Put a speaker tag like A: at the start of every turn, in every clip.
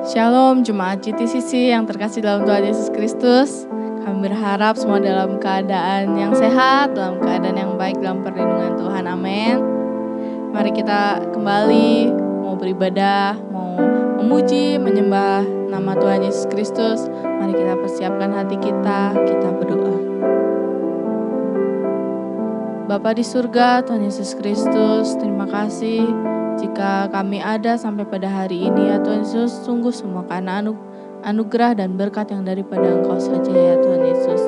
A: Shalom Jemaat GTCC yang terkasih dalam Tuhan Yesus Kristus. Kami berharap semua dalam keadaan yang sehat, dalam keadaan yang baik, dalam perlindungan Tuhan. Amin. Mari kita kembali mau beribadah, mau memuji, menyembah nama Tuhan Yesus Kristus. Mari kita persiapkan hati kita berdoa. Bapa di surga, Tuhan Yesus Kristus, terima kasih jika kami ada sampai pada hari ini ya Tuhan Yesus, sungguh semua karena anugerah dan berkat yang daripada Engkau saja ya Tuhan Yesus.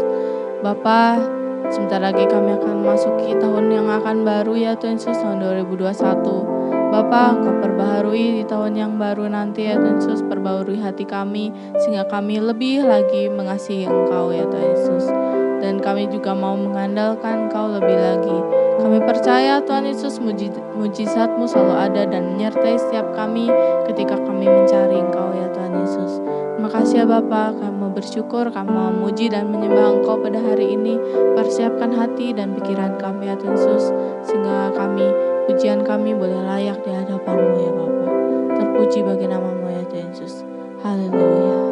A: Bapa, sebentar lagi kami akan masuki tahun yang akan baru ya Tuhan Yesus, tahun 2021. Bapa, Engkau perbaharui di tahun yang baru nanti ya Tuhan Yesus, perbaharui hati kami sehingga kami lebih lagi mengasihi Engkau ya Tuhan Yesus. Dan kami juga mau mengandalkan Engkau lebih lagi. Kami percaya Tuhan Yesus mujizat-Mu selalu ada dan menyertai setiap kami ketika kami mencari Engkau ya Tuhan Yesus. Terima kasih ya Bapa, kami mau bersyukur, kami mau memuji dan menyembah Engkau pada hari ini. Persiapkan hati dan pikiran kami ya Tuhan Yesus, sehingga pujian kami boleh layak di hadapan-Mu ya Bapa. Terpuji bagi nama-Mu ya Tuhan Yesus. Haleluya.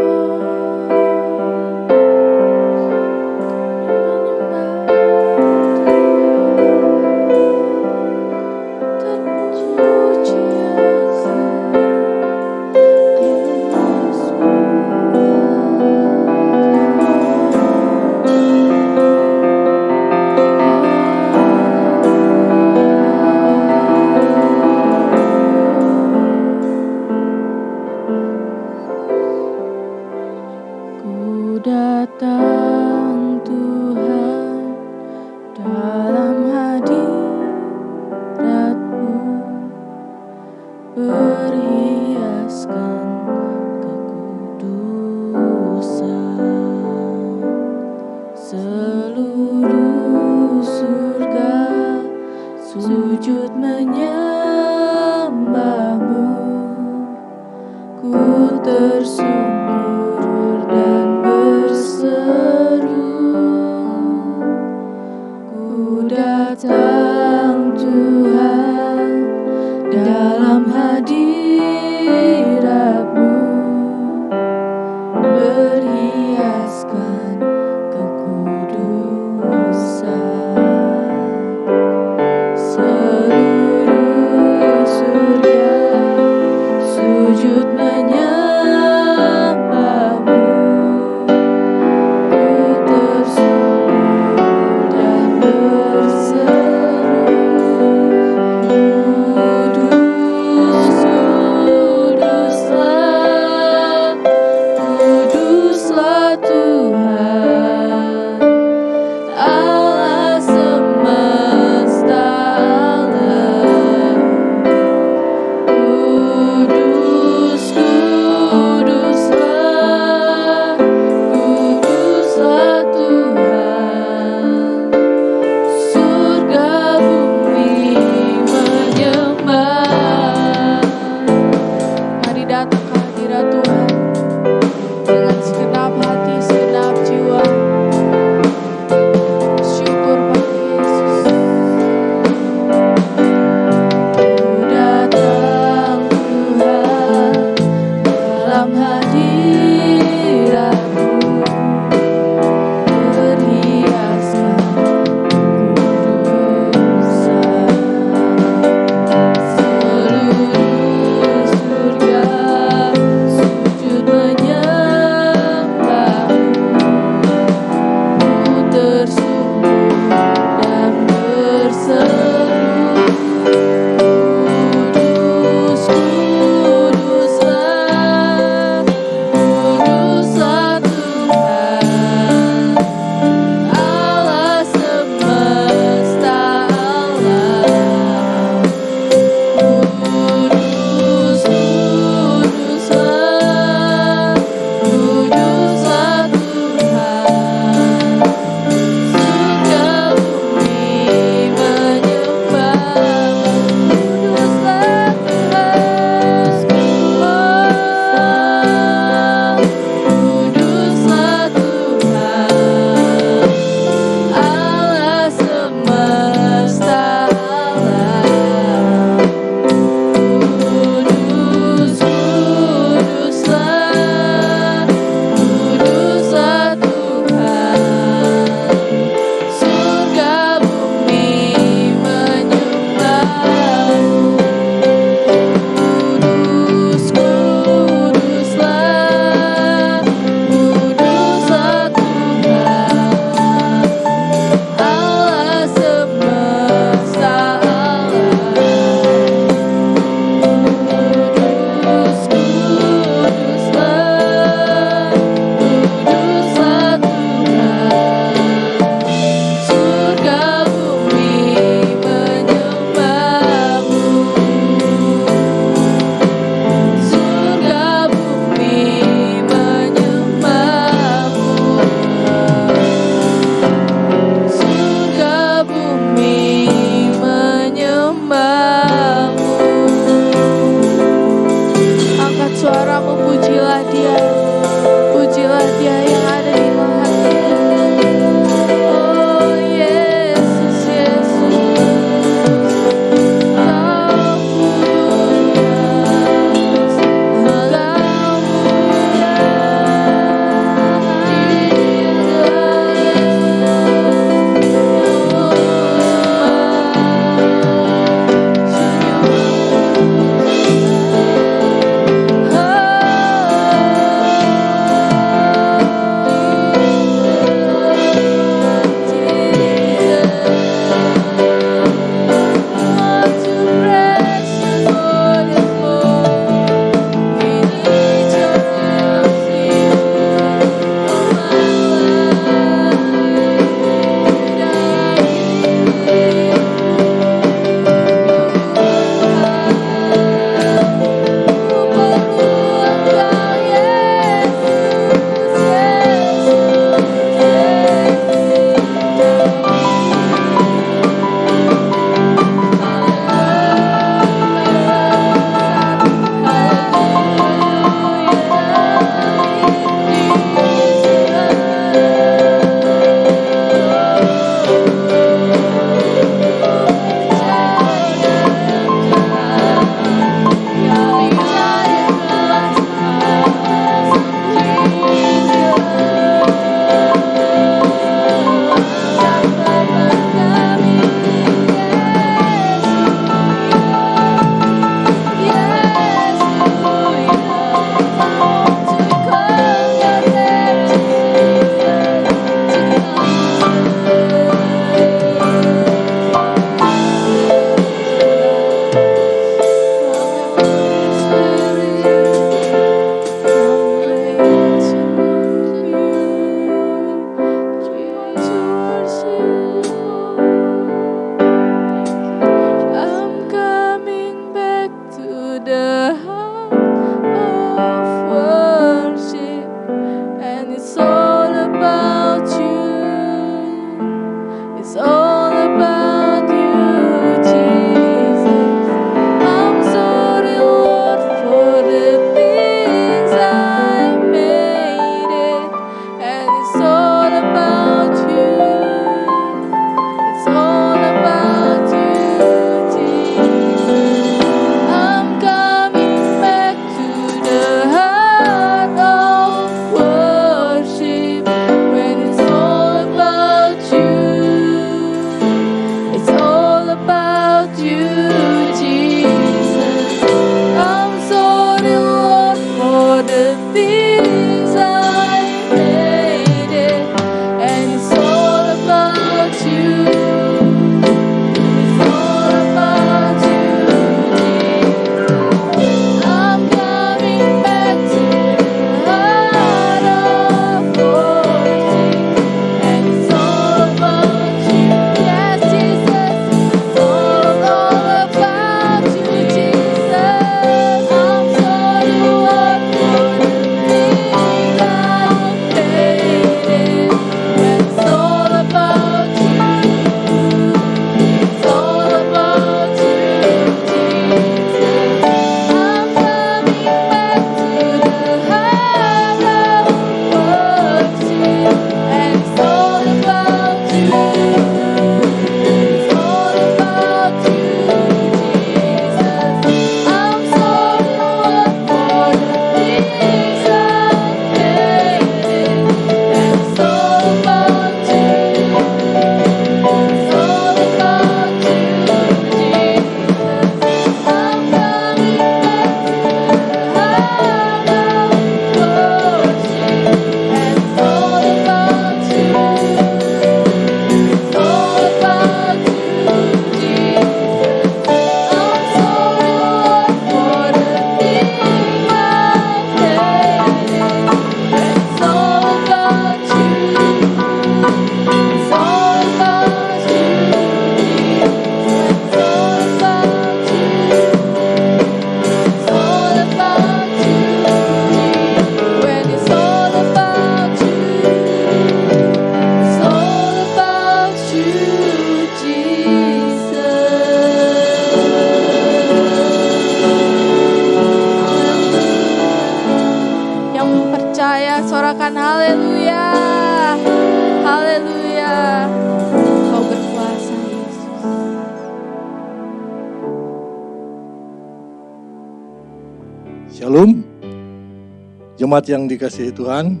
B: Jemaat yang dikasihi Tuhan,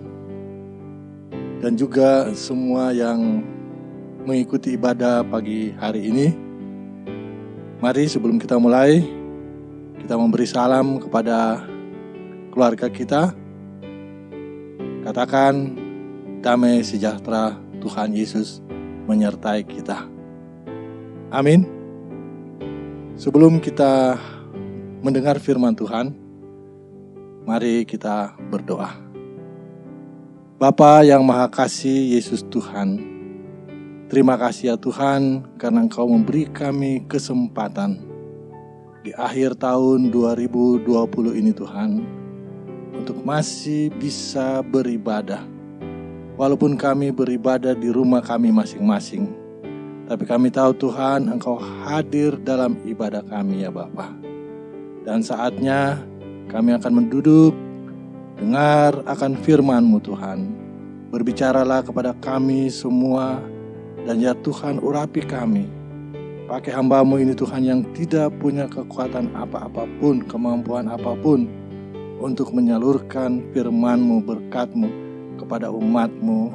B: dan juga semua yang mengikuti ibadah pagi hari ini, mari sebelum kita mulai, kita memberi salam kepada keluarga kita. Katakan, damai sejahtera Tuhan Yesus menyertai kita. Amin. Sebelum kita mendengar firman Tuhan, mari kita berdoa. Bapa yang Maha Kasih, Yesus Tuhan, terima kasih ya Tuhan karena Engkau memberi kami kesempatan di akhir tahun 2020 ini Tuhan, untuk masih bisa beribadah. Walaupun kami beribadah di rumah kami masing-masing, tapi kami tahu Tuhan Engkau hadir dalam ibadah kami ya Bapa. Dan saatnya kami akan menduduk, dengar akan firman-Mu Tuhan. Berbicaralah kepada kami semua, dan ya Tuhan urapi kami. Pakai hamba-Mu ini Tuhan yang tidak punya kekuatan apa-apapun, kemampuan apapun, untuk menyalurkan firman-Mu, berkat-Mu kepada umat-Mu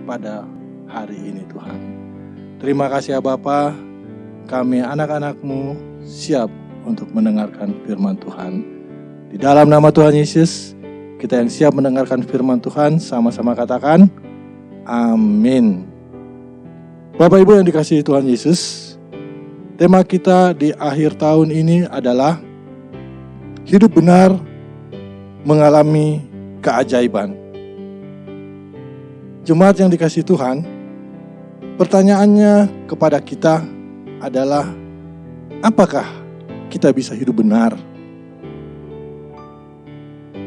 B: pada hari ini Tuhan. Terima kasih ya Bapa, kami anak-anak-Mu siap untuk mendengarkan firman Tuhan. Di dalam nama Tuhan Yesus, kita yang siap mendengarkan firman Tuhan, sama-sama katakan, amin. Bapak Ibu yang dikasihi Tuhan Yesus, tema kita di akhir tahun ini adalah hidup benar mengalami keajaiban. Jemaat yang dikasihi Tuhan, pertanyaannya kepada kita adalah, apakah kita bisa hidup benar?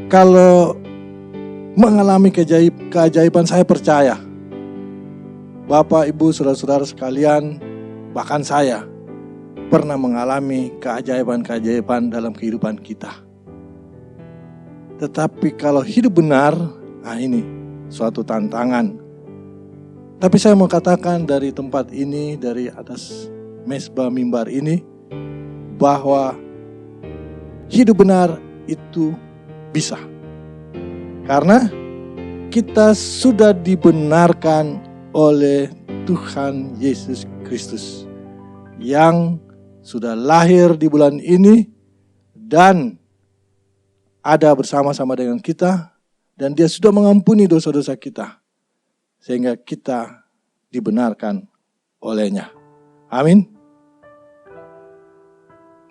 B: Kalau mengalami keajaiban, saya percaya Bapak, Ibu, saudara-saudara sekalian, bahkan saya pernah mengalami keajaiban-keajaiban dalam kehidupan kita. Tetapi kalau hidup benar, ini suatu tantangan. Tapi saya mau katakan dari tempat ini, dari atas mesbah mimbar ini, bahwa hidup benar itu bisa. Karena kita sudah dibenarkan oleh Tuhan Yesus Kristus yang sudah lahir di bulan ini dan ada bersama-sama dengan kita, dan Dia sudah mengampuni dosa-dosa kita sehingga kita dibenarkan olehnya. Amin.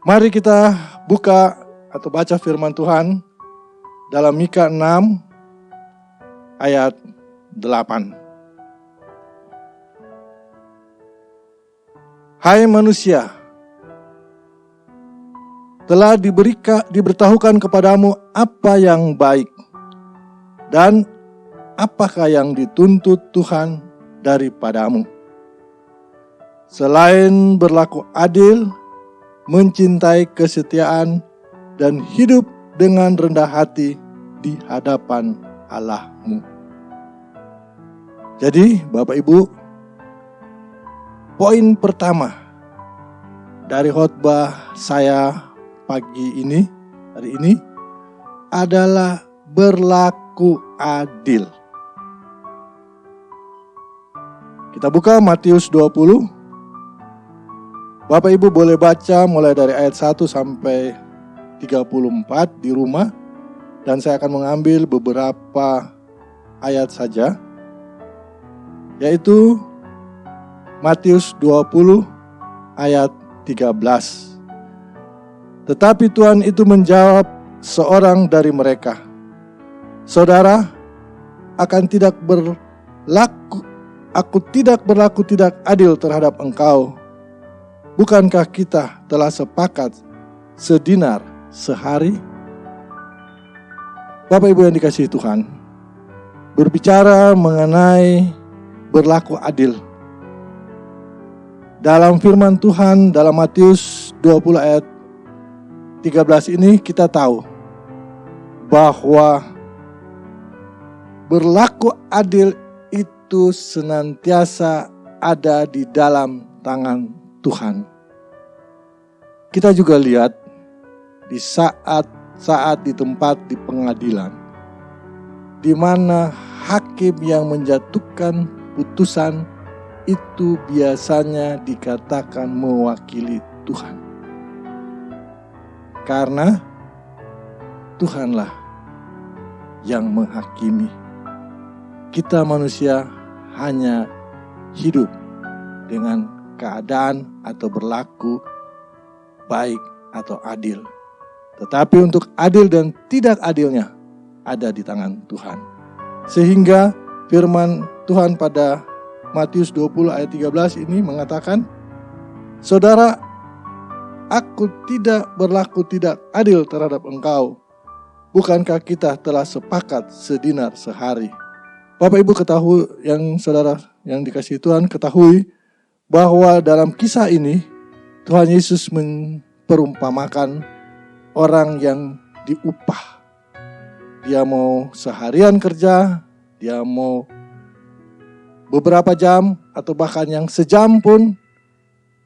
B: Mari kita buka atau baca firman Tuhan dalam Mika 6 ayat 8. Hai manusia, telah diberitahukan kepadamu apa yang baik dan apakah yang dituntut Tuhan daripadamu. Selain berlaku adil, mencintai kesetiaan, dan hidup dengan rendah hati di hadapan Allahmu. Jadi Bapak Ibu, poin pertama dari khotbah saya pagi ini, hari ini, adalah berlaku adil. Kita buka Matius 20. Bapak Ibu boleh baca mulai dari ayat 1 sampai 34 di rumah, dan saya akan mengambil beberapa ayat saja, yaitu Matius 20 ayat 13. Tetapi Tuhan itu menjawab seorang dari mereka, saudara, aku tidak berlaku tidak adil terhadap engkau. Bukankah kita telah sepakat sedinar sehari? Bapak Ibu yang dikasihi Tuhan, berbicara mengenai berlaku adil. Dalam firman Tuhan dalam Matius 20 ayat 13 ini kita tahu bahwa berlaku adil itu senantiasa ada di dalam tangan Tuhan. Kita juga lihat di saat di tempat di pengadilan, di mana hakim yang menjatuhkan putusan itu biasanya dikatakan mewakili Tuhan. Karena Tuhanlah yang menghakimi. Kita manusia hanya hidup dengan keadaan atau berlaku baik atau adil. Tetapi untuk adil dan tidak adilnya ada di tangan Tuhan. Sehingga firman Tuhan pada Matius 20 ayat 13 ini mengatakan, "Saudara, aku tidak berlaku tidak adil terhadap engkau. Bukankah kita telah sepakat sedinar sehari?" Bapak Ibu ketahui, yang saudara yang dikasihi Tuhan ketahui bahwa dalam kisah ini Tuhan Yesus memperumpamakan orang yang diupah. Dia mau seharian kerja, dia mau beberapa jam atau bahkan yang sejam pun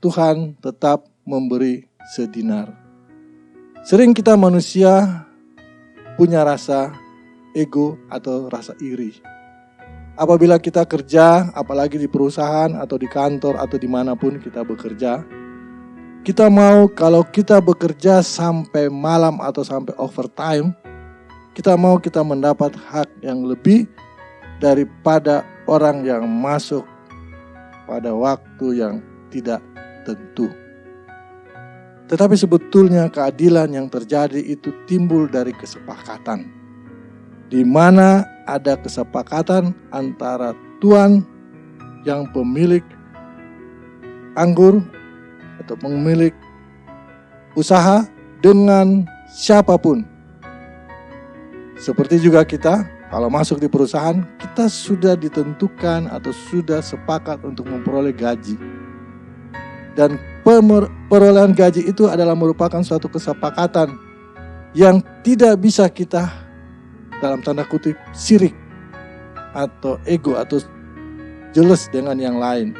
B: Tuhan tetap memberi sedinar. Sering kita manusia punya rasa ego atau rasa iri. Apabila kita kerja, apalagi di perusahaan atau di kantor atau dimanapun kita bekerja, kita mau kalau kita bekerja sampai malam atau sampai overtime, kita mau kita mendapat hak yang lebih daripada orang yang masuk pada waktu yang tidak tentu. Tetapi sebetulnya keadilan yang terjadi itu timbul dari kesepakatan, di mana ada kesepakatan antara tuan yang pemilik anggur atau pemilik usaha dengan siapapun. Seperti juga kita, kalau masuk di perusahaan, kita sudah ditentukan atau sudah sepakat untuk memperoleh gaji. Dan perolehan gaji itu adalah merupakan suatu kesepakatan yang tidak bisa kita, dalam tanda kutip, sirik atau ego atau jelas dengan yang lain.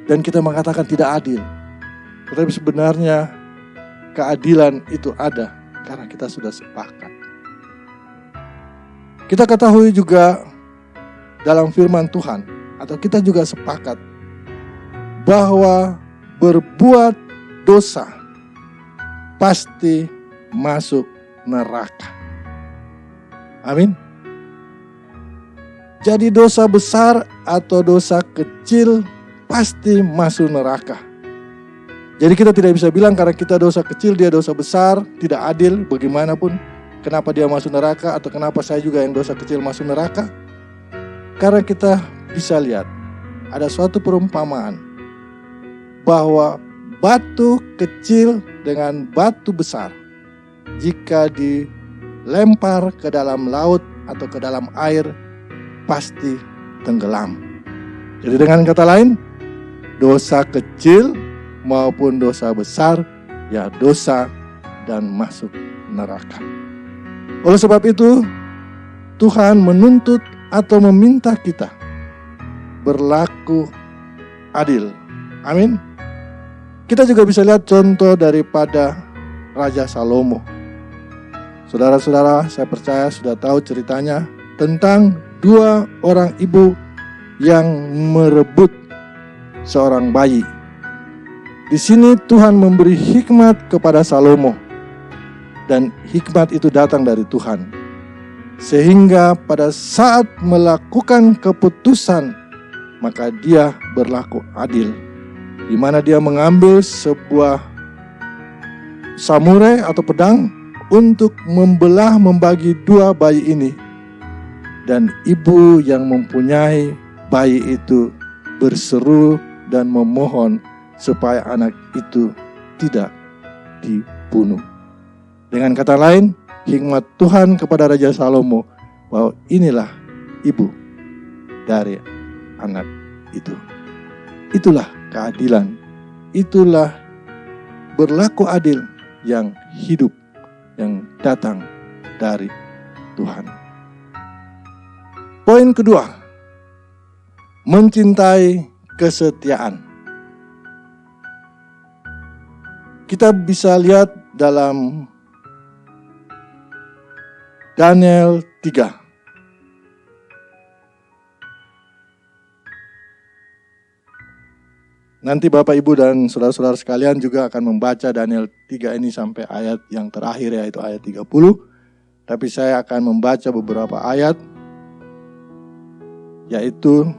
B: Dan kita mengatakan tidak adil. Tetapi sebenarnya keadilan itu ada karena kita sudah sepakat. Kita ketahui juga dalam firman Tuhan, atau kita juga sepakat bahwa berbuat dosa pasti masuk neraka. Amin. Jadi dosa besar atau dosa kecil pasti masuk neraka. Jadi kita tidak bisa bilang karena kita dosa kecil, dia dosa besar, tidak adil bagaimanapun. Kenapa dia masuk neraka atau kenapa saya juga yang dosa kecil masuk neraka? Karena kita bisa lihat ada suatu perumpamaan bahwa batu kecil dengan batu besar jika dilempar ke dalam laut atau ke dalam air pasti tenggelam. Jadi dengan kata lain, dosa kecil maupun dosa besar ya dosa dan masuk neraka. Oleh sebab itu Tuhan menuntut atau meminta kita berlaku adil. Amin. Kita juga bisa lihat contoh daripada Raja Salomo. Saudara-saudara, saya percaya sudah tahu ceritanya tentang dua orang ibu yang merebut seorang bayi. Di sini Tuhan memberi hikmat kepada Salomo. Dan hikmat itu datang dari Tuhan. Sehingga pada saat melakukan keputusan, maka dia berlaku adil. Di mana dia mengambil sebuah samurai atau pedang untuk membagi dua bayi ini. Dan ibu yang mempunyai bayi itu berseru dan memohon supaya anak itu tidak dibunuh. Dengan kata lain, hikmat Tuhan kepada Raja Salomo bahwa inilah ibu dari anak itu. Itulah keadilan. Itulah berlaku adil yang hidup, yang datang dari Tuhan. Poin kedua, mencintai kesetiaan. Kita bisa lihat dalam Daniel 3 Nanti Bapak Ibu dan saudara-saudara sekalian juga akan membaca Daniel 3 ini sampai ayat yang terakhir, yaitu ayat 30. Tapi saya akan membaca beberapa ayat, yaitu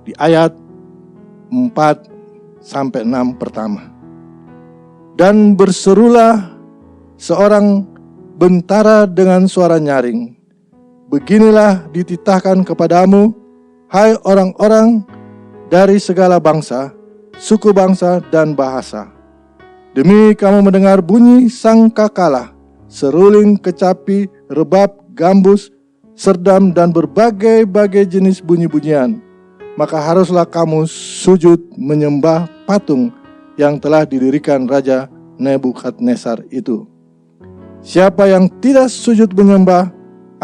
B: di ayat 4 sampai 6 pertama. Dan berserulah seorang bentara dengan suara nyaring, beginilah dititahkan kepadamu, hai orang-orang dari segala bangsa, suku bangsa dan bahasa. Demi kamu mendengar bunyi sangkakala, seruling, kecapi, rebab, gambus, serdam dan berbagai-bagai jenis bunyi-bunyian, maka haruslah kamu sujud menyembah patung yang telah didirikan Raja Nebukadnezar itu. Siapa yang tidak sujud menyembah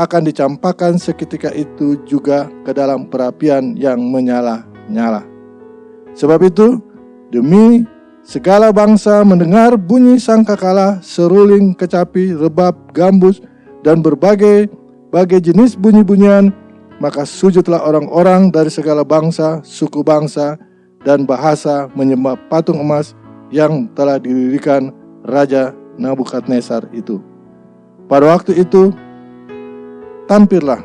B: akan dicampakkan seketika itu juga ke dalam perapian yang menyala-nyala. Sebab itu, demi segala bangsa mendengar bunyi sangkakala, seruling, kecapi, rebab, gambus, dan berbagai jenis bunyi-bunyian, maka sujudlah orang-orang dari segala bangsa, suku bangsa, dan bahasa menyembah patung emas yang telah didirikan Raja Nebukadnezar itu. Pada waktu itu, tampillah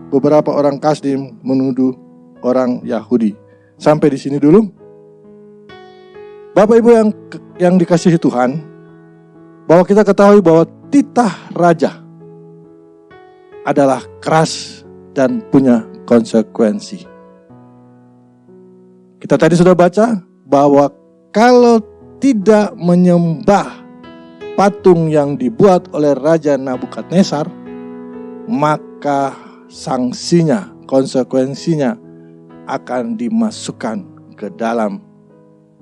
B: beberapa orang Kasdim menuduh orang Yahudi. Sampai di sini dulu. Bapak Ibu yang dikasihi Tuhan, bahwa kita ketahui bahwa titah raja adalah keras dan punya konsekuensi. Kita tadi sudah baca bahwa kalau tidak menyembah patung yang dibuat oleh Raja Nebukadnezar, maka sanksinya, konsekuensinya akan dimasukkan ke dalam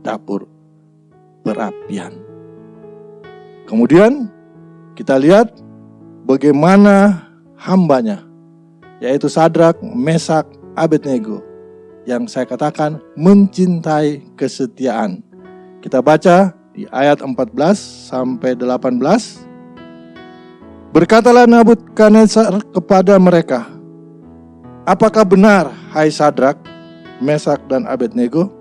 B: dapur perapian. Kemudian kita lihat bagaimana hambanya, yaitu Sadrak, Mesak, Abednego, yang saya katakan mencintai kesetiaan. Kita baca di ayat 14 sampai 18. Berkatalah Nebukadnezar kepada mereka, apakah benar, hai Sadrak, Mesak dan Abednego,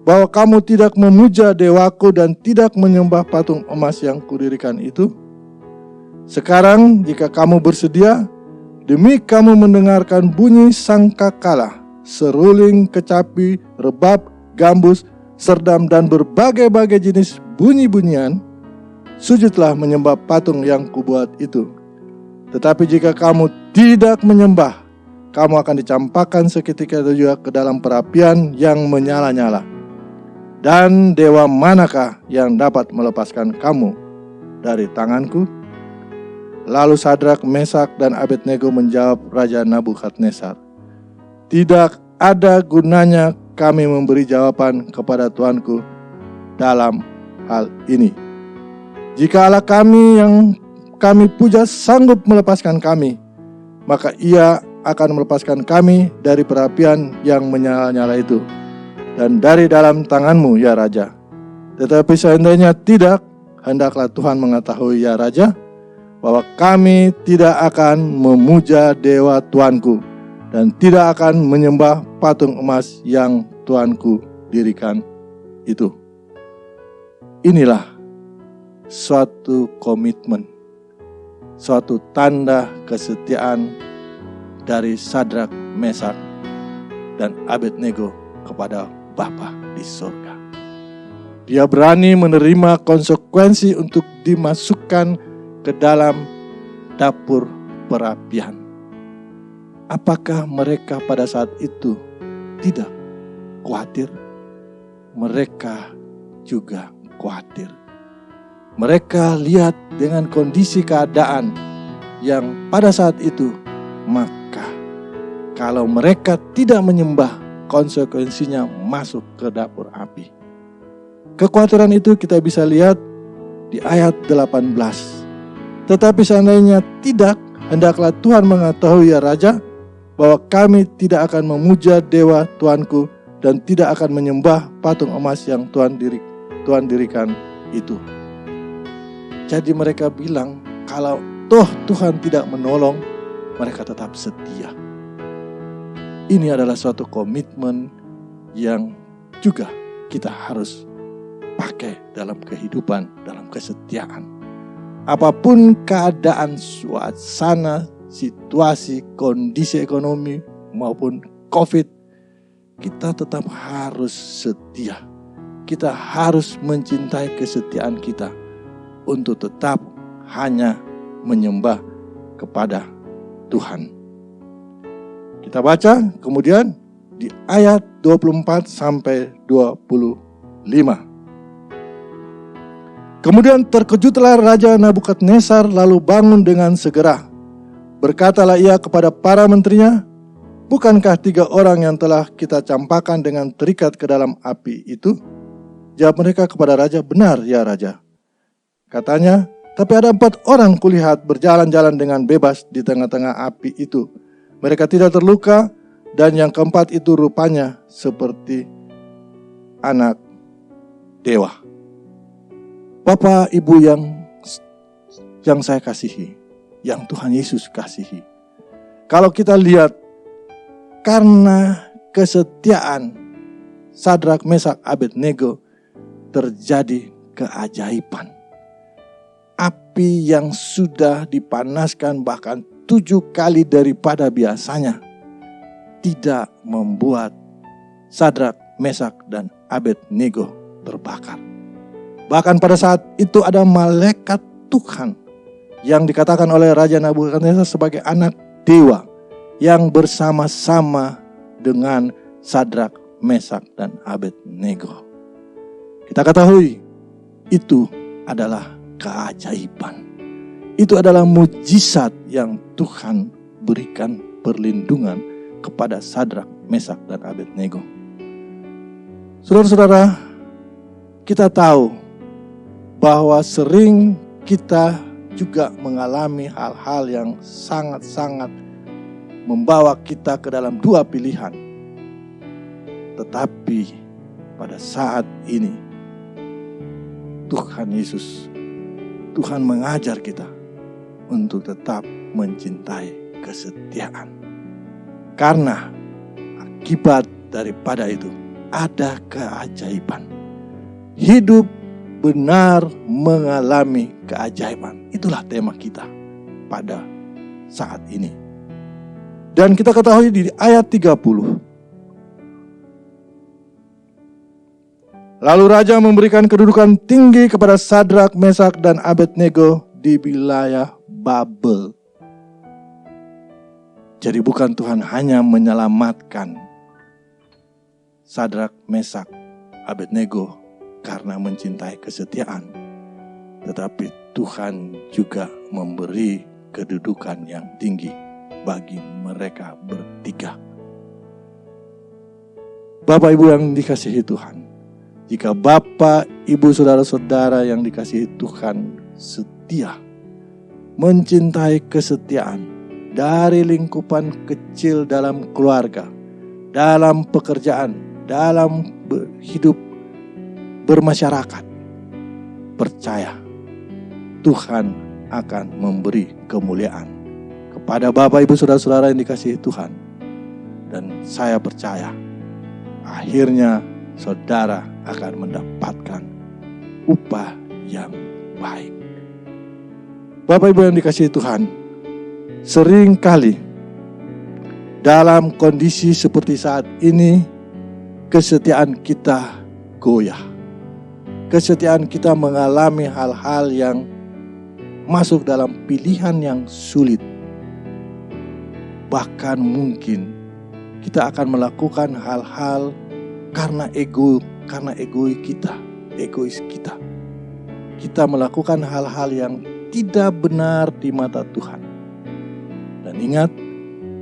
B: bahwa kamu tidak memuja dewaku dan tidak menyembah patung emas yang kudirikan itu? Sekarang jika kamu bersedia, demi kamu mendengarkan bunyi sangkakala, seruling, kecapi, rebab, gambus, serdam dan berbagai-bagai jenis bunyi-bunyian, sujudlah menyembah patung yang kubuat itu. Tetapi jika kamu tidak menyembah, kamu akan dicampakkan seketika itu juga ke dalam perapian yang menyala-nyala. Dan dewa manakah yang dapat melepaskan kamu dari tanganku? Lalu Sadrak, Mesak, dan Abednego menjawab Raja Nebukadnezar, tidak ada gunanya kami memberi jawaban kepada Tuanku dalam hal ini. Jika Allah kami yang kami puja sanggup melepaskan kami, maka ia akan melepaskan kami dari perapian yang menyala-nyala itu dan dari dalam tanganmu, ya Raja. Tetapi seandainya tidak, hendaklah Tuhan mengetahui, ya Raja, bahwa kami tidak akan memuja dewa Tuanku dan tidak akan menyembah patung emas yang Tuanku dirikan itu. Inilah suatu komitmen, suatu tanda kesetiaan dari Sadrak, Mesak, dan Abednego kepada Bapa di surga. Dia berani menerima konsekuensi untuk dimasukkan ke dalam dapur perapian. Apakah mereka pada saat itu tidak khawatir? Mereka juga khawatir. Mereka lihat dengan kondisi keadaan yang pada saat itu, maka kalau mereka tidak menyembah, konsekuensinya masuk ke dapur api. Kekhawatiran itu kita bisa lihat di ayat 18. Tetapi seandainya tidak, hendaklah Tuhan mengetahui, ya Raja, bahwa kami tidak akan memuja dewa Tuanku dan tidak akan menyembah patung emas yang Tuhan dirikan itu. Jadi mereka bilang, kalau toh Tuhan tidak menolong, mereka tetap setia. Ini adalah suatu komitmen yang juga kita harus pakai dalam kehidupan, dalam kesetiaan. Apapun keadaan, suasana, situasi, kondisi ekonomi maupun COVID, kita tetap harus setia. Kita harus mencintai kesetiaan kita untuk tetap hanya menyembah kepada Tuhan. Kita baca kemudian di ayat 24 sampai 25. Kemudian terkejutlah Raja Nebukadnezar lalu bangun dengan segera. Berkatalah ia kepada para menterinya, bukankah 3 orang yang telah kita campakkan dengan terikat ke dalam api itu? Jawab mereka kepada raja, benar ya raja. Katanya, tapi ada 4 orang kulihat berjalan-jalan dengan bebas di tengah-tengah api itu. Mereka tidak terluka dan yang keempat itu rupanya seperti anak dewa. Bapak Ibu yang saya kasihi, yang Tuhan Yesus kasihi. Kalau kita lihat karena kesetiaan Sadrak, Mesak, Abednego terjadi keajaiban. Api yang sudah dipanaskan bahkan 7 kali daripada biasanya tidak membuat Sadrak, Mesak, dan Abednego terbakar. Bahkan pada saat itu ada malaikat Tuhan yang dikatakan oleh Raja Nebukadnezar sebagai anak dewa yang bersama-sama dengan Sadrak, Mesak, dan Abednego. Kita ketahui itu adalah keajaiban. Itu adalah mujizat yang Tuhan berikan perlindungan kepada Sadrak, Mesak, dan Abednego. Saudara-saudara, kita tahu bahwa sering kita juga mengalami hal-hal yang sangat-sangat membawa kita ke dalam 2 pilihan. Tetapi pada saat ini Tuhan Yesus, Tuhan mengajar kita untuk tetap mencintai kesetiaan. Karena akibat daripada itu ada keajaiban. Hidup benar mengalami keajaiban. Itulah tema kita pada saat ini. Dan kita ketahui di ayat 30. Lalu Raja memberikan kedudukan tinggi kepada Sadrak, Mesak, dan Abednego di wilayah Babel. Jadi bukan Tuhan hanya menyelamatkan Sadrak, Mesak, Abednego karena mencintai kesetiaan, tetapi Tuhan juga memberi kedudukan yang tinggi bagi mereka bertiga. Bapak Ibu yang dikasihi Tuhan, jika Bapak Ibu saudara-saudara yang dikasihi Tuhan setia, mencintai kesetiaan dari lingkupan kecil dalam keluarga, dalam pekerjaan, dalam hidup bermasyarakat, percaya Tuhan akan memberi kemuliaan kepada Bapak Ibu saudara-saudara yang dikasihi Tuhan. Dan saya percaya akhirnya saudara akan mendapatkan upah yang baik. Bapak Ibu yang dikasihi Tuhan, seringkali dalam kondisi seperti saat ini kesetiaan kita goyah. Kesetiaan kita mengalami hal-hal yang masuk dalam pilihan yang sulit. Bahkan mungkin kita akan melakukan hal-hal karena egois kita. Kita melakukan hal-hal yang tidak benar di mata Tuhan. Dan ingat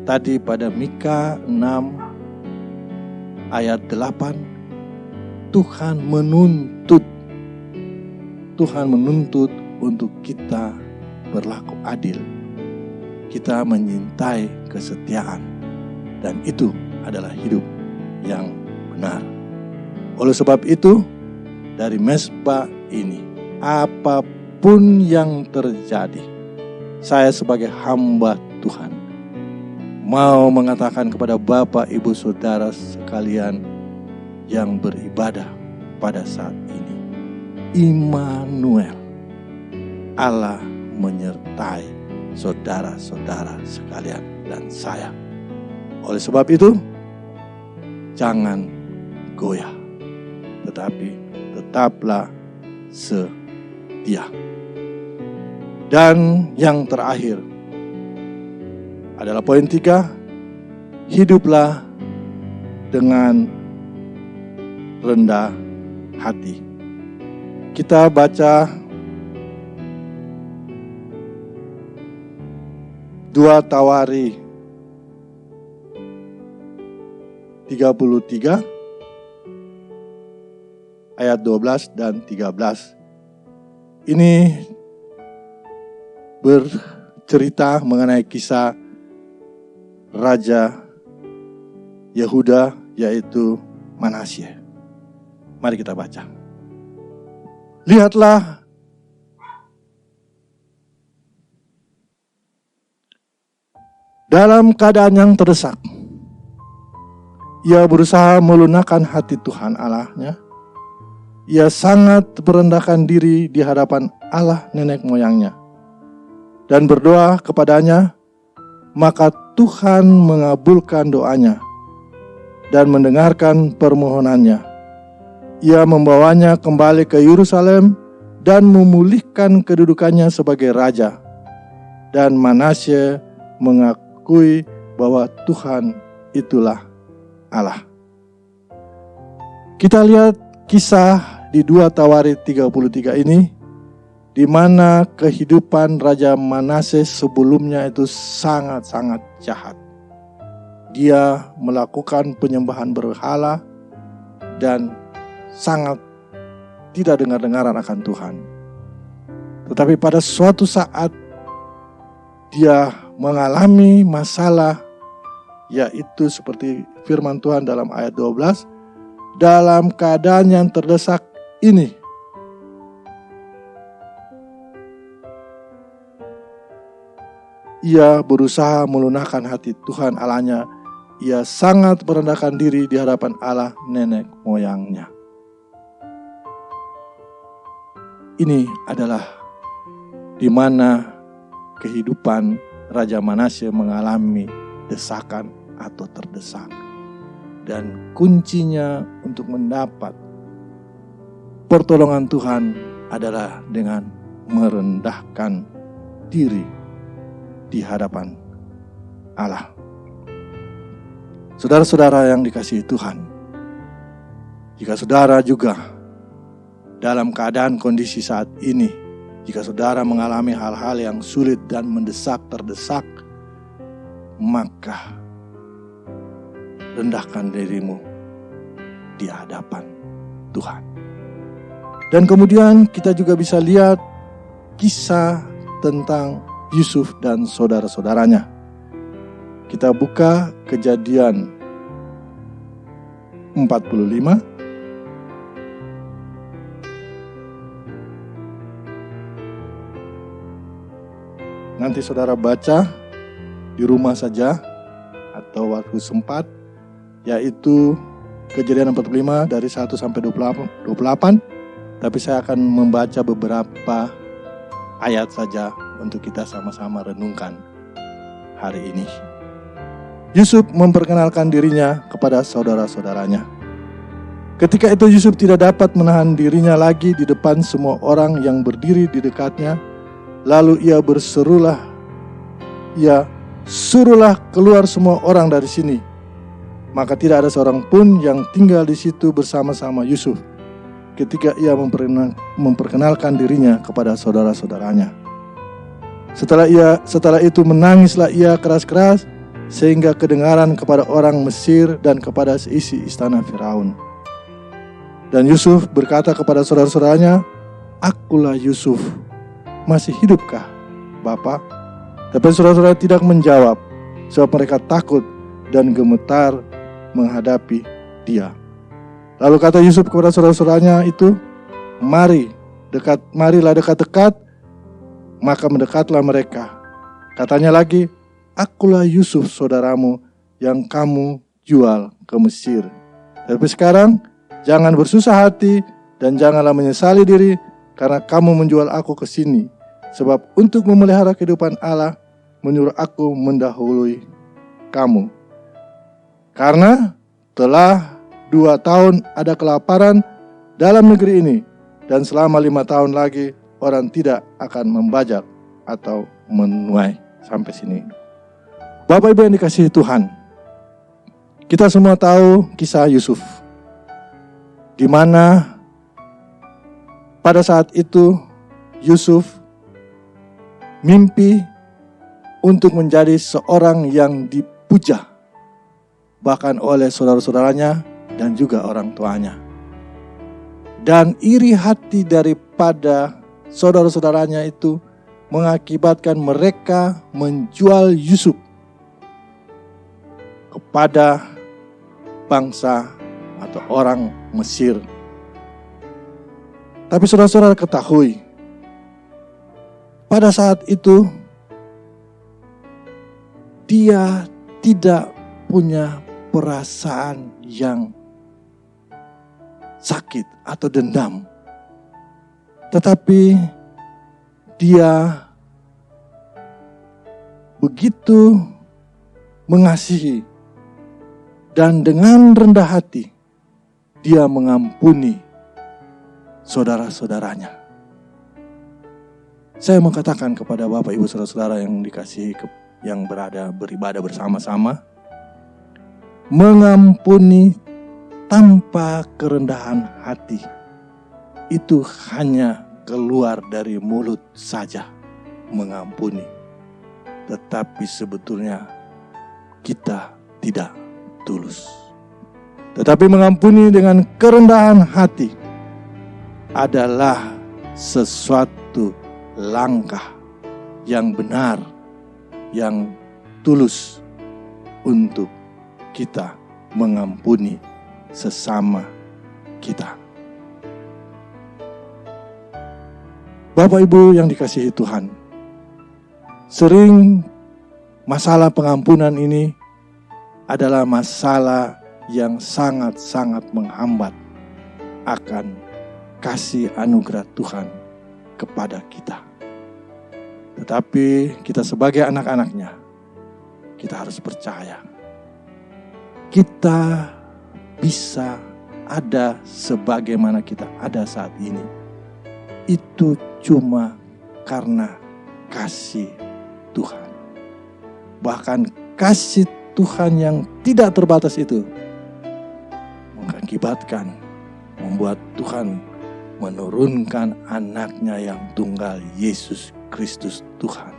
B: tadi pada Mika 6 ayat 8, Tuhan menuntut untuk kita berlaku adil. Kita menyintai kesetiaan. Dan itu adalah hidup yang benar. Oleh sebab itu, dari mezbah ini, apapun yang terjadi, saya sebagai hamba Tuhan mau mengatakan kepada Bapak, Ibu, Saudara sekalian yang beribadah pada saat ini. Immanuel, Allah menyertai saudara-saudara sekalian dan saya. Oleh sebab itu, jangan goyah, tetapi tetaplah setia. Dan yang terakhir adalah poin 3, hiduplah dengan rendah hati. Kita baca 2 Tawari 33 ayat 12 dan 13. Ini bercerita mengenai kisah Raja Yehuda, yaitu Manasye. Mari kita baca. Lihatlah, dalam keadaan yang terdesak, ia berusaha melunakkan hati Tuhan Allahnya. Ia sangat merendahkan diri di hadapan Allah nenek moyangnya dan berdoa kepadanya, maka Tuhan mengabulkan doanya dan mendengarkan permohonannya. Ia membawanya kembali ke Yerusalem dan memulihkan kedudukannya sebagai raja. Dan Manasye mengakui bahwa Tuhan itulah Allah. Kita lihat kisah di 2 Tawari 33 ini, di mana kehidupan Raja Manasye sebelumnya itu sangat-sangat jahat. Dia melakukan penyembahan berhala dan sangat tidak dengar-dengaran akan Tuhan. Tetapi pada suatu saat dia mengalami masalah, yaitu seperti firman Tuhan dalam ayat 12, dalam keadaan yang terdesak ini, ia berusaha melunakkan hati Tuhan Allahnya. Ia sangat merendahkan diri di hadapan Allah nenek moyangnya. Ini adalah di mana kehidupan Raja Manasye mengalami desakan atau terdesak. Dan kuncinya untuk mendapat pertolongan Tuhan adalah dengan merendahkan diri di hadapan Allah. Saudara-saudara yang dikasihi Tuhan, jika saudara juga dalam keadaan kondisi saat ini, jika saudara mengalami hal-hal yang sulit dan mendesak, terdesak, maka rendahkan dirimu di hadapan Tuhan. Dan kemudian kita juga bisa lihat kisah tentang Yusuf dan saudara-saudaranya. Kita buka Kejadian 45. Nanti saudara baca di rumah saja atau waktu sempat, yaitu Kejadian 45 dari 1 sampai 28. Tapi saya akan membaca beberapa ayat saja untuk kita sama-sama renungkan hari ini. Yusuf memperkenalkan dirinya kepada saudara-saudaranya. Ketika itu Yusuf tidak dapat menahan dirinya lagi di depan semua orang yang berdiri di dekatnya. Lalu ia berserulah, suruhlah keluar semua orang dari sini. Maka tidak ada seorang pun yang tinggal di situ bersama-sama Yusuf ketika ia memperkenalkan dirinya kepada saudara-saudaranya. Setelah itu menangislah ia keras-keras sehingga kedengaran kepada orang Mesir dan kepada seisi istana Firaun. Dan Yusuf berkata kepada saudara-saudaranya, "Akulah Yusuf, masih hidupkah, Bapak?" Tapi saudara-saudara tidak menjawab, sebab mereka takut dan gemetar menghadapi dia. Lalu kata Yusuf kepada saudara-saudaranya itu, marilah dekat-dekat. Maka mendekatlah mereka. Katanya lagi, "Akulah Yusuf saudaramu yang kamu jual ke Mesir. Tapi sekarang Jangan bersusah hati dan janganlah menyesali diri karena kamu menjual aku ke sini. Sebab untuk memelihara kehidupan Allah menyuruh aku mendahului kamu. Karena telah 2 tahun ada kelaparan dalam negeri ini, dan selama 5 tahun lagi orang tidak akan membajak atau menuai. Sampai sini. Bapak Ibu yang dikasihi Tuhan, kita semua tahu kisah Yusuf, di mana pada saat itu Yusuf mimpi untuk menjadi seorang yang dipuja, bahkan oleh saudara-saudaranya dan juga orang tuanya. Dan iri hati daripada saudara-saudaranya itu mengakibatkan mereka menjual Yusuf kepada bangsa atau orang Mesir. Tapi saudara-saudara ketahui, pada saat itu dia tidak punya perasaan yang sakit atau dendam. Tetapi dia begitu mengasihi dan dengan rendah hati dia mengampuni saudara-saudaranya. Saya mau katakan kepada Bapak Ibu saudara-saudara yang dikasihi, yang beribadah bersama-sama, mengampuni tanpa kerendahan hati itu hanya keluar dari mulut saja, mengampuni. Tetapi sebetulnya kita tidak tulus. Tetapi mengampuni dengan kerendahan hati adalah sesuatu langkah yang benar, yang tulus untuk kita mengampuni sesama kita. Bapak Ibu yang dikasihi Tuhan, sering masalah pengampunan ini adalah masalah yang sangat-sangat menghambat akan kasih anugerah Tuhan kepada kita. Tetapi kita sebagai anak-anaknya, kita harus percaya kita bisa ada sebagaimana kita ada saat ini. Itu cuma karena kasih Tuhan. Bahkan kasih Tuhan yang tidak terbatas itu mengakibatkan, membuat Tuhan menurunkan anaknya yang tunggal, Yesus Kristus Tuhan,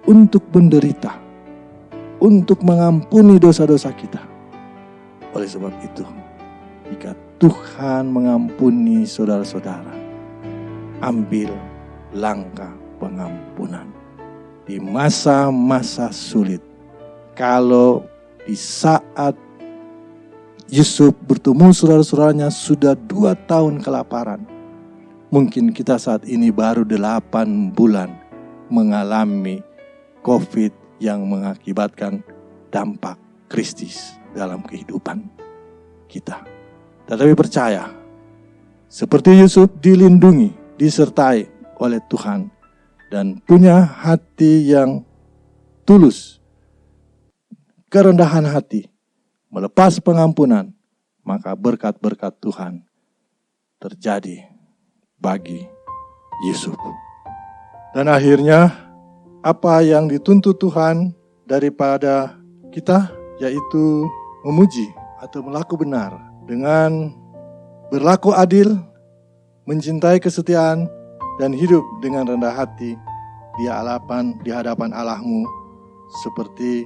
B: untuk menderita, untuk mengampuni dosa-dosa kita. Oleh sebab itu, jika Tuhan mengampuni saudara-saudara, ambil langkah pengampunan di masa-masa sulit. Kalau di saat Yusuf bertemu saudara-saudaranya sudah 2 tahun kelaparan, mungkin kita saat ini baru 8 bulan mengalami COVID yang mengakibatkan dampak kritis dalam kehidupan kita. Tetapi percaya, seperti Yusuf dilindungi, disertai oleh Tuhan, dan punya hati yang tulus, kerendahan hati, melepas pengampunan, maka berkat-berkat Tuhan terjadi bagi Yusuf. Dan akhirnya apa yang dituntut Tuhan daripada kita, yaitu memuji atau berlaku benar dengan berlaku adil, mencintai kesetiaan, dan hidup dengan rendah hati di hadapan Allahmu, seperti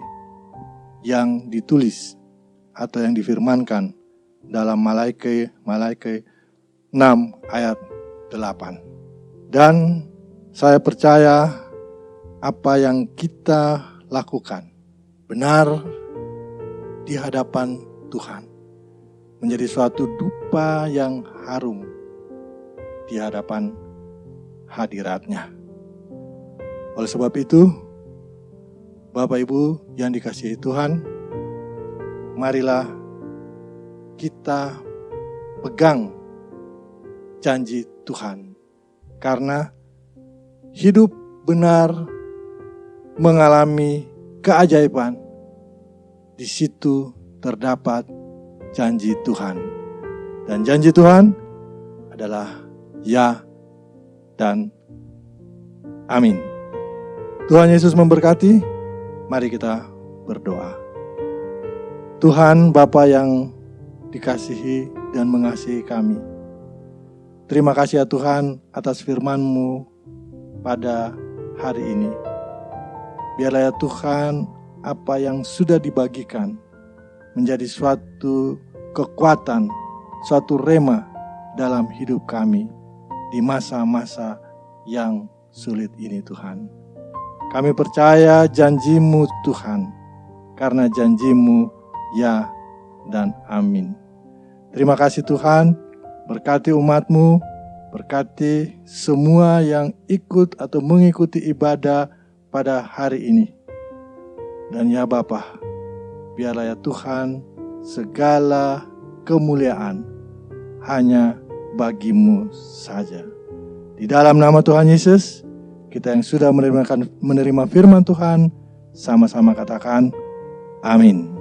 B: yang ditulis atau yang difirmankan dalam Malaiki 6 ayat 8. Dan saya percaya apa yang kita lakukan benar di hadapan Tuhan, menjadi suatu dupa yang harum di hadapan hadirat-Nya. Oleh sebab itu, Bapak Ibu yang dikasihi Tuhan, marilah kita pegang janji Tuhan. Karena hidup benar mengalami keajaiban, di situ terdapat janji Tuhan. Dan janji Tuhan adalah ya dan amin. Tuhan Yesus memberkati. Mari kita berdoa. Tuhan Bapa yang dikasihi dan mengasihi kami, terima kasih ya Tuhan atas firman-Mu pada hari ini. Biarlah ya Tuhan apa yang sudah dibagikan menjadi suatu kekuatan, suatu rema dalam hidup kami di masa-masa yang sulit ini Tuhan. Kami percaya janji-Mu Tuhan, karena janji-Mu ya dan amin. Terima kasih Tuhan, berkati umat-Mu, berkati semua yang ikut atau mengikuti ibadah pada hari ini. Dan ya Bapa, biarlah ya Tuhan segala kemuliaan hanya bagi-Mu saja. Di dalam nama Tuhan Yesus, kita yang sudah menerima firman Tuhan, sama-sama katakan amin.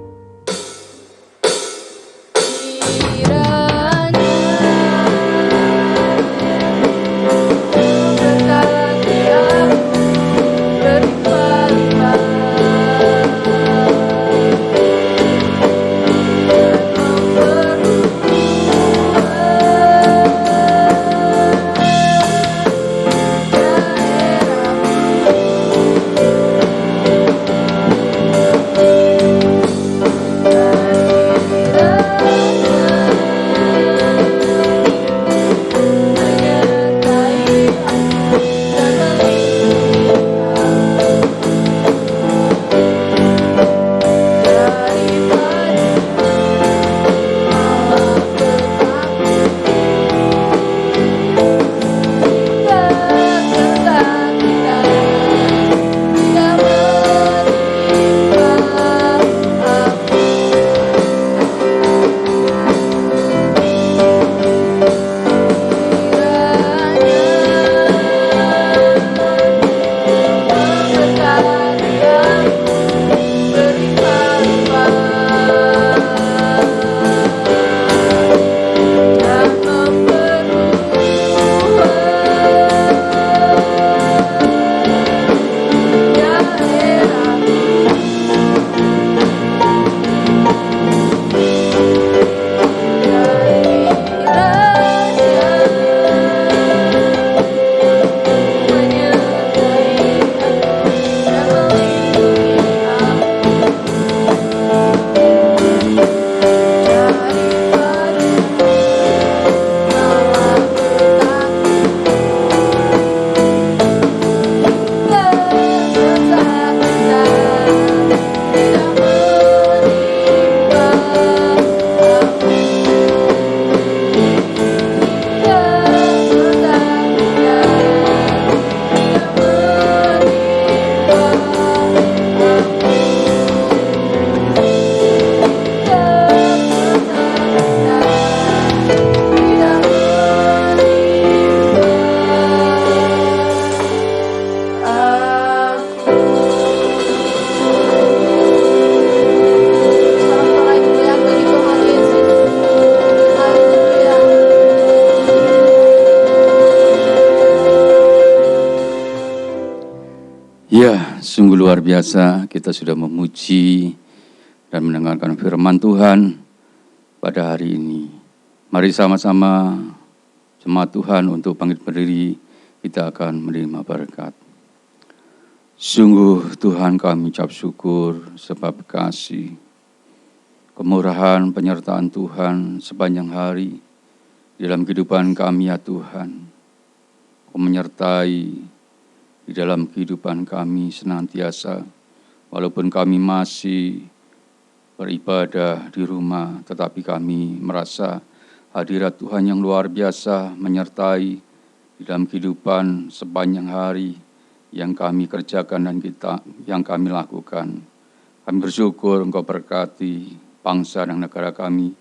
C: Ya, sungguh luar biasa kita sudah memuji dan mendengarkan firman Tuhan pada hari ini. Mari sama-sama jemaat Tuhan untuk bangkit berdiri, kita akan menerima berkat. Sungguh Tuhan kami ucap syukur sebab kasih, kemurahan, penyertaan Tuhan sepanjang hari dalam kehidupan kami ya Tuhan. Kau menyertai di dalam kehidupan kami senantiasa, walaupun kami masih beribadah di rumah, tetapi kami merasa hadirat Tuhan yang luar biasa menyertai di dalam kehidupan sepanjang hari yang kami kerjakan dan yang kami lakukan. Kami bersyukur Engkau berkati bangsa dan negara kami,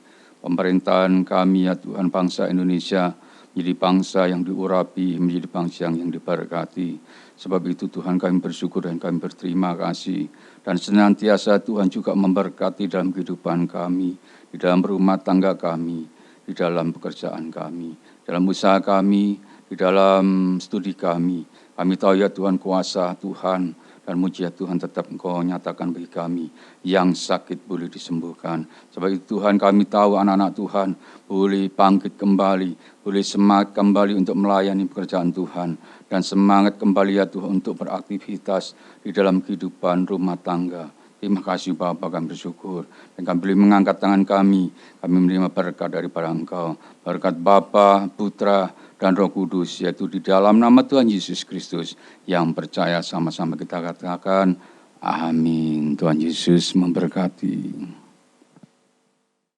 C: pemerintahan kami ya Tuhan, bangsa Indonesia menjadi bangsa yang diurapi, menjadi bangsa yang diberkati. Sebab itu Tuhan kami bersyukur dan kami berterima kasih. Dan senantiasa Tuhan juga memberkati dalam kehidupan kami, di dalam rumah tangga kami, di dalam pekerjaan kami, dalam usaha kami, di dalam studi kami. Kami tahu ya Tuhan, kuasa Tuhan dan mujizat Tuhan tetap Engkau nyatakan bagi kami. Yang sakit boleh disembuhkan. Sebab itu Tuhan, kami tahu anak-anak Tuhan boleh bangkit kembali, boleh semangat kembali untuk melayani pekerjaan Tuhan, dan semangat kembali ya Tuhan untuk beraktivitas di dalam kehidupan rumah tangga. Terima kasih Bapa, kami bersyukur. Dan kami boleh mengangkat tangan kami menerima berkat daripada Engkau. Berkat Bapa, Putra, dan Roh Kudus, yaitu di dalam nama Tuhan Yesus Kristus. Yang percaya sama-sama kita katakan, amin. Tuhan Yesus memberkati.